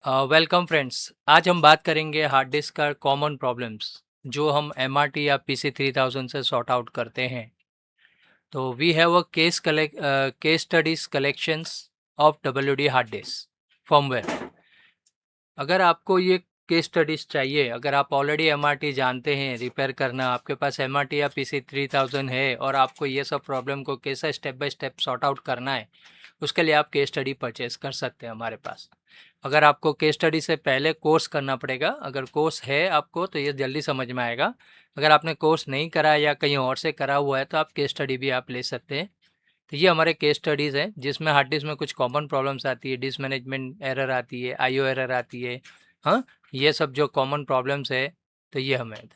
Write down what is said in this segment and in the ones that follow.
Welcome friends. आज हम बात करेंगे हार्ड डिस्क का कॉमन प्रॉब्लम्स जो हम एमआरटी या पीसी 3000 से सॉर्ट आउट करते हैं। तो we have a case studies collections of WD hard disk firmware. अगर आपको ये केस स्टडीज चाहिए, अगर आप ऑलरेडी एमआरटी जानते हैं रिपेयर करना, आपके पास एमआरटी या पीसी 3000 है और आपको ये सब प्रॉब्लम को कैसा step by step sort out करना है, उसके लिए आप केस स्टडी परचेज कर सकते हैं हमारे पास। अगर आपको केस स्टडी से पहले कोर्स करना पड़ेगा, अगर कोर्स है आपको तो ये जल्दी समझ में आएगा। अगर आपने कोर्स नहीं करा या कहीं और से करा हुआ है तो आप केस स्टडी भी आप ले सकते हैं। तो ये हमारे केस स्टडीज़ हैं जिसमें हार्ड डिस्क में कुछ कॉमन प्रॉब्लम्स आती है, डिस्क मैनेजमेंट एरर आती है, आईओ एरर आती है। हाँ, ये सब जो कॉमन प्रॉब्लम्स है तो ये हमें।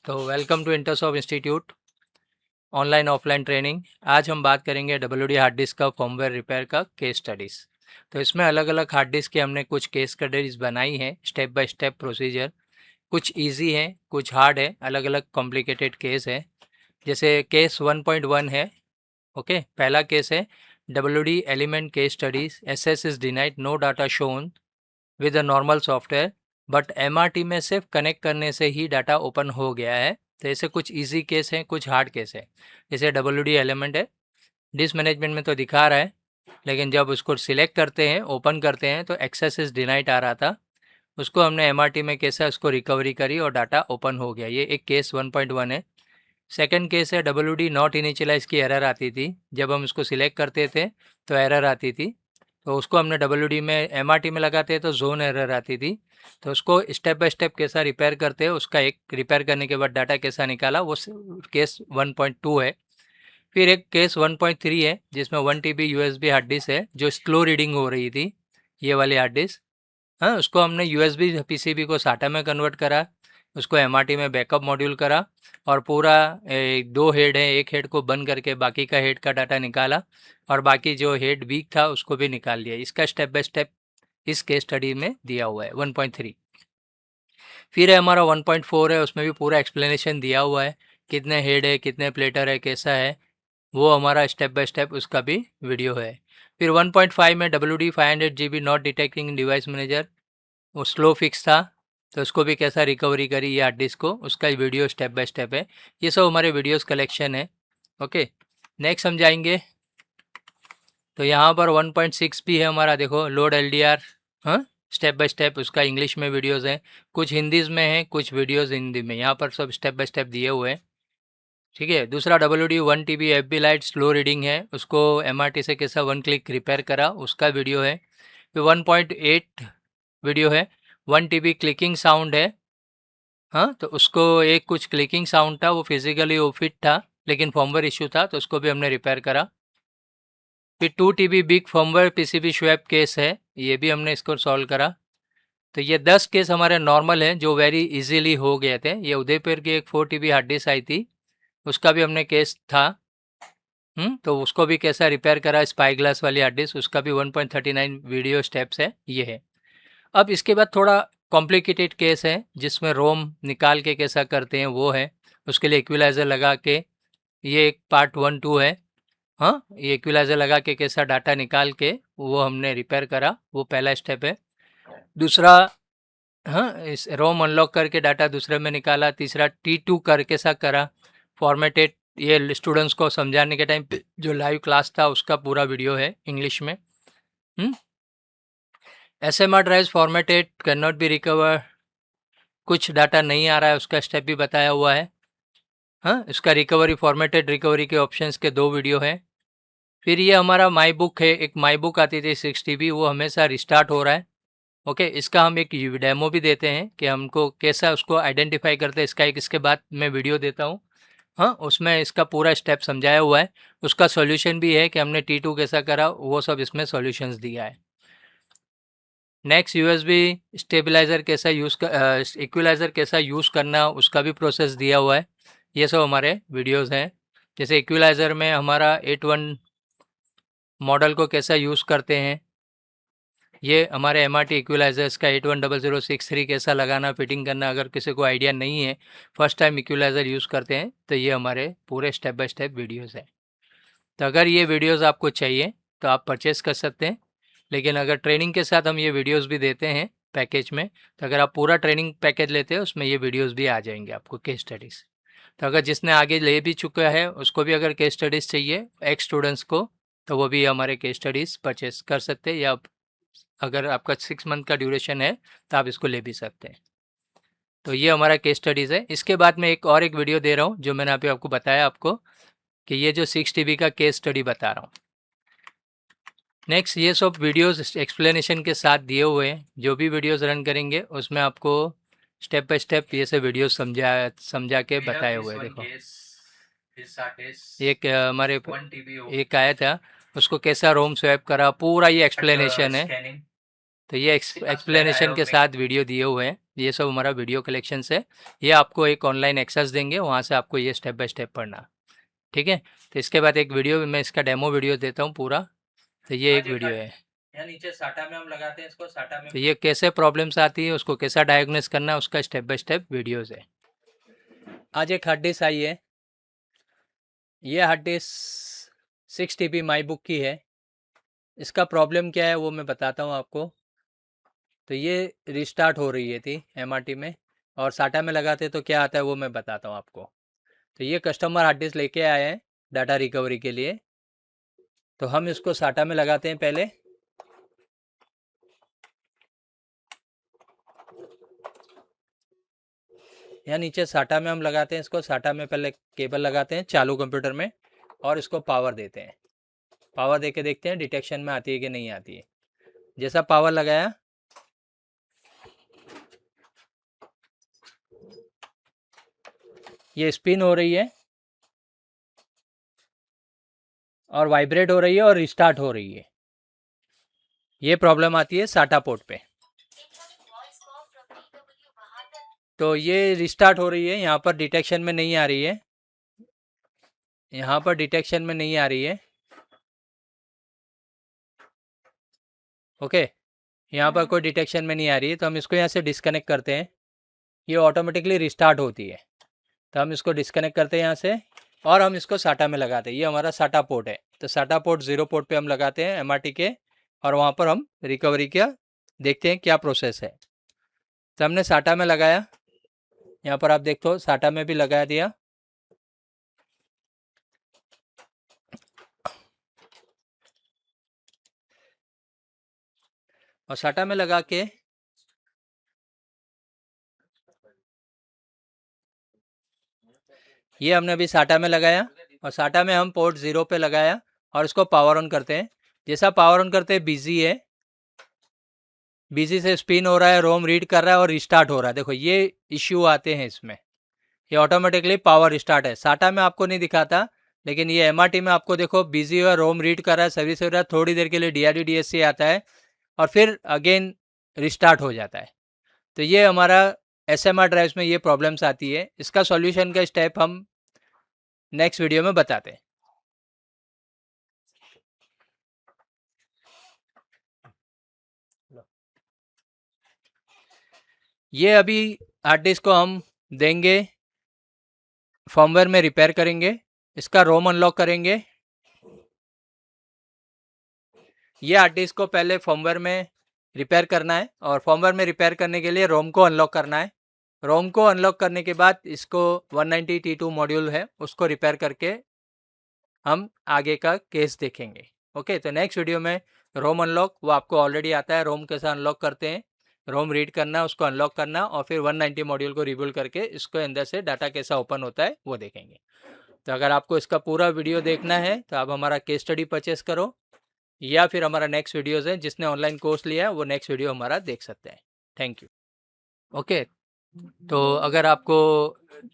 तो welcome to Intersoft institute online offline training. आज हम बात करेंगे डब्ल्यूडी हार्ड डिस्क का फर्मवेयर रिपेयर का केस स्टडीज़। तो इसमें अलग अलग हार्ड डिस्क की हमने कुछ केस स्टडीज़ बनाई हैं, स्टेप बाय स्टेप प्रोसीजर। कुछ इजी है, कुछ हार्ड है, अलग अलग कॉम्प्लिकेटेड केस है। जैसे केस 1.1 है। ओके, पहला केस है WD element case studies, SS is denied, no data shown with a normal software, but MRT में सिर्फ कनेक्ट करने से ही डाटा ओपन हो गया है। तो ऐसे कुछ इजी केस हैं, कुछ हार्ड केस है। जैसे डब्ल्यूडी एलिमेंट है, डिस्क मैनेजमेंट में तो दिखा रहा है, लेकिन जब उसको सिलेक्ट करते हैं, ओपन करते हैं तो एक्सेस इज डिनाइड आ रहा था। उसको हमने एमआरटी में कैसे उसको रिकवरी करी और डाटा ओपन हो गया। ये एक केस 1.1 है। सेकंड केस है डब्ल्यूडी नॉट इनिशियलाइज की एरर आती थी, जब हम उसको सिलेक्ट करते थे तो एरर आती थी। तो उसको हमने डब्ल्यूडी में एमआरटी में लगाते तो जोन एरर आती थी। तो उसको स्टेप बाय स्टेप कैसा रिपेयर करते हैं, उसका एक रिपेयर करने के बाद डाटा कैसा निकाला, वो केस 1.2 है। फिर एक केस 1.3 है जिसमें 1 TB यूएसबी हार्ड डिस्क है जो स्लो रीडिंग हो रही थी, ये वाली हार्ड डिस्क। हाँ, उसको हमने यूएसबी पीसीबी को साटा में कन्वर्ट करा, उसको एमआरटी में बैकअप मॉड्यूल करा और पूरा दो हेड है, एक हेड को बंद करके बाकी का हेड का डाटा निकाला और बाकी जो हेड वीक था उसको भी निकाल लिया। इसका स्टेप बाय स्टेप इस केस स्टडी में दिया हुआ है 1.3। फिर है हमारा 1.4 है, उसमें भी पूरा एक्सप्लेनेशन दिया हुआ है, कितने हेड है, कितने प्लेटर है, कैसा है, वो हमारा स्टेप बाय स्टेप उसका भी वीडियो है। फिर 1.5 में W D 500 GB not detecting device manager, वो स्लो फिक्स था, तो उसको भी कैसा रिकवरी करी ये हार्ड डिस्क को, उसका वीडियो स्टेप बाय स्टेप है। ये सब हमारे वीडियोस कलेक्शन है। ओके, नेक्स्ट हम जाएंगे। तो यहाँ पर 1.6 भी है हमारा, देखो लोड एलडीआर। हाँ, स्टेप बाय स्टेप उसका इंग्लिश में वीडियोस हैं, कुछ हिंदी में है, कुछ वीडियोस हिंदी में। यहाँ पर सब स्टेप बाय स्टेप दिए हुए हैं। ठीक है। दूसरा W D 1 TB FB light slow reading है, उसको एमआरटी से कैसा 1 क्लिक रिपेयर करा, उसका वीडियो है। फिर 1.8 वीडियो है, 1 TB क्लिकिंग साउंड है। हाँ, तो उसको एक कुछ क्लिकिंग साउंड था, वो फिजिकली वो फिट था लेकिन फर्मवेयर इशू था, तो उसको भी हमने रिपेयर करा। फिर 2 TB big firmware PCB swap case है, ये भी हमने इसको सॉल्व करा। तो ये 10 केस हमारे नॉर्मल हैं जो वेरी इजीली हो गए थे। ये उदयपुर की एक 4 TB हार्ड डिस्क आई थी, उसका भी हमने केस था। तो उसको भी कैसा रिपेयर करा, स्पाई ग्लास वाली हार्ड डिस्क, उसका भी 1.39 वीडियो स्टेप्स है, ये है। अब इसके बाद थोड़ा कॉम्प्लिकेटेड केस है जिसमें रोम निकाल के कैसा करते हैं वो है, उसके लिए इक्विलाइज़र लगा के, ये एक पार्ट 1-2 है। हाँ, ये इक्विलाइज़र लगा के कैसा डाटा निकाल के वो हमने रिपेयर करा, वो पहला स्टेप है। दूसरा, हाँ, इस रोम अनलॉक करके डाटा दूसरे में निकाला। तीसरा T2 कर कैसा करा, फॉर्मेटेड, ये स्टूडेंट्स को समझाने के टाइम पे जो लाइव क्लास था उसका पूरा वीडियो है इंग्लिश में। SMR drive formatted can not be recover, कुछ डाटा नहीं आ रहा है, उसका स्टेप भी बताया हुआ है। हाँ, इसका रिकवरी, फॉर्मेटेड रिकवरी के ऑप्शंस के 2 वीडियो हैं। फिर ये हमारा माई बुक है, एक माई बुक आती थी 6 TB, वो हमेशा रिस्टार्ट हो रहा है। ओके, इसका हम एक डेमो भी देते हैं कि हमको कैसा उसको आइडेंटिफाई करते हैं, इसका एक इसके बाद मैं वीडियो देता हूँ। हाँ, उसमें इसका पूरा स्टेप समझाया हुआ है, उसका सॉल्यूशन भी है कि हमने T2 कैसा करा, वो सब इसमें सॉल्यूशंस दिया है। नेक्स्ट, यूएसबी स्टेबलाइज़र कैसा यूज़ कर, इक्विलाइज़र कैसा यूज़ करना, उसका भी प्रोसेस दिया हुआ है। ये सब हमारे वीडियोस हैं। जैसे इक्विलाइज़र में हमारा 81 मॉडल को कैसा यूज़ करते हैं, ये हमारे एमआरटी इक्विलाइज़र्स का 810063 कैसा लगाना, फिटिंग करना, अगर किसी को आइडिया नहीं है, फर्स्ट टाइम इक्विलाइज़र यूज़ करते हैं, तो ये हमारे पूरे स्टेप बाय स्टेप वीडियोस हैं। तो अगर ये वीडियोस आपको चाहिए तो आप परचेस कर सकते हैं, लेकिन अगर ट्रेनिंग के साथ हम ये वीडियोस भी देते हैं पैकेज में, तो अगर आप पूरा ट्रेनिंग पैकेज लेते हैं उसमें ये वीडियोस भी आ जाएंगे आपको, केस स्टडीज़। तो अगर जिसने आगे ले भी चुका है उसको भी अगर केस स्टडीज़ चाहिए एक्स स्टूडेंट्स को, तो वो भी हमारे केस स्टडीज़ परचेस कर सकते हैं, या अगर आपका 6 मंथ का ड्यूरेशन है तो आप इसको ले भी सकते हैं। तो ये हमारा केस स्टडीज़ है। इसके बाद मैं एक वीडियो दे रहा हूँ जो मैंने अभी आपको बताया आपको, कि ये जो 6 TB का केस स्टडी बता रहा हूँ। नेक्स्ट, ये सब वीडियोस एक्सप्लेनेशन के साथ दिए हुए हैं। जो भी वीडियोस रन करेंगे उसमें आपको स्टेप बाय स्टेप ये सब वीडियोस समझा के बताए हुए हैं। देखो एक हमारे एक आया था, उसको कैसा रोम स्वैप करा, पूरा ये एक्सप्लेनेशन है। तो ये एक्सप्लेनेशन के साथ वीडियो दिए हुए हैं। ये सब हमारा वीडियो कलेक्शन है। ये आपको एक ऑनलाइन एक्सेस देंगे, वहाँ से आपको ये स्टेप बाय स्टेप पढ़ना, ठीक है। तो इसके बाद एक वीडियो, मैं इसका डेमो वीडियो देता हूँ पूरा। तो ये एक वीडियो है, यहाँ नीचे साटा में हम लगाते हैं इसको, साटा में तो ये कैसे प्रॉब्लम्स आती है उसको कैसा डायग्नोस करना है उसका स्टेप बाय स्टेप वीडियोस है। आज एक हार्ड डिस्क आई है, ये hard disk 6 TB my book की है। इसका प्रॉब्लम क्या है वो मैं बताता हूँ आपको। तो ये रिस्टार्ट हो रही है थी MRT में, और साटा में लगाते तो क्या आता है वो मैं बताता हूँ आपको। तो ये कस्टमर हार्ड डिस्क लेके आए हैं डाटा रिकवरी के लिए। तो हम इसको साटा में लगाते हैं पहले। यहाँ नीचे साटा में हम लगाते हैं इसको। साटा में पहले केबल लगाते हैं चालू कंप्यूटर में, और इसको पावर देते हैं। पावर देके देखते हैं डिटेक्शन में आती है कि नहीं आती है। जैसा पावर लगाया, ये स्पिन हो रही है और वाइब्रेट हो रही है और रिस्टार्ट हो रही है। ये प्रॉब्लम आती है साटा पोर्ट पे। तो ये रिस्टार्ट हो रही है, यहाँ पर डिटेक्शन में नहीं आ रही है, यहाँ पर डिटेक्शन में नहीं आ रही है। ओके, यहाँ पर कोई डिटेक्शन में नहीं आ रही है, तो हम इसको यहाँ से डिस्कनेक्ट करते हैं। ये ऑटोमेटिकली रिस्टार्ट होती है, तो हम इसको डिस्कनेक्ट करते हैं यहाँ से, और हम इसको साटा में लगाते हैं। ये हमारा साटा पोर्ट है, तो साटा पोर्ट 0 पोर्ट पे हम लगाते हैं MRT के, और वहाँ पर हम रिकवरी का देखते हैं क्या प्रोसेस है। तो हमने साटा में लगाया, यहाँ पर आप देखो साटा में भी लगा दिया। और साटा में लगा के ये हमने अभी साटा में लगाया, और साटा में हम पोर्ट 0 पे लगाया, और इसको पावर ऑन करते हैं। जैसा पावर ऑन करते हैं बिजी है, बिजी से स्पिन हो रहा है, रोम रीड कर रहा है और रिस्टार्ट हो रहा है। देखो ये इश्यू आते हैं इसमें, ये ऑटोमेटिकली पावर रिस्टार्ट है। साटा में आपको नहीं दिखाता, लेकिन ये MRT में आपको देखो बिजी है, रोम रीड कर रहा है, सर्विस हो रहा है, थोड़ी देर के लिए DRD DSC आता है और फिर अगेन रिस्टार्ट हो जाता है। तो ये हमारा SMR ड्राइव्स में ये प्रॉब्लम्स आती है। इसका सॉल्यूशन का स्टेप हम नेक्स्ट वीडियो में बताते हैं। ये अभी हार्ड डिस्क को हम देंगे, फर्मवेयर में रिपेयर करेंगे, इसका रोम अनलॉक करेंगे। ये हार्ड डिस्क को पहले फर्मवेयर में रिपेयर करना है, और फर्मवेयर में रिपेयर करने के लिए रोम को अनलॉक करना है। रोम को अनलॉक करने के बाद इसको 190T2 मॉड्यूल है उसको रिपेयर करके हम आगे का केस देखेंगे। ओके, तो नेक्स्ट वीडियो में रोम अनलॉक, वो आपको ऑलरेडी आता है, रोम कैसा अनलॉक करते हैं, रोम रीड करना, उसको अनलॉक करना, और फिर 190 मॉड्यूल को रिबूट करके इसको अंदर से डाटा कैसा ओपन होता है वो देखेंगे। तो अगर आपको इसका पूरा वीडियो देखना है तो आप हमारा केस स्टडी परचेस करो, या फिर हमारा नेक्स्ट वीडियोस है, जिसने ऑनलाइन कोर्स लिया है वो नेक्स्ट वीडियो हमारा देख सकते हैं। Thank you. ओके, तो अगर आपको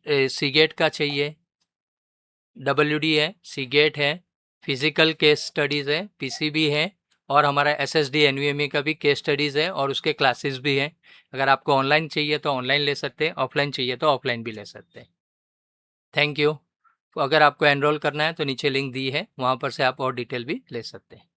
सीगेट का चाहिए, WD है, सीगेट है, फिजिकल केस स्टडीज़ है, PCB है, और हमारा SSD NVMe का भी केस स्टडीज़ है, और उसके क्लासेस भी हैं। अगर आपको ऑनलाइन चाहिए तो ऑनलाइन ले सकते हैं, ऑफलाइन चाहिए तो ऑफलाइन भी ले सकते हैं। Thank you. अगर आपको एनरोल करना है तो नीचे लिंक दी है, वहाँ पर से आप और डिटेल भी ले सकते हैं।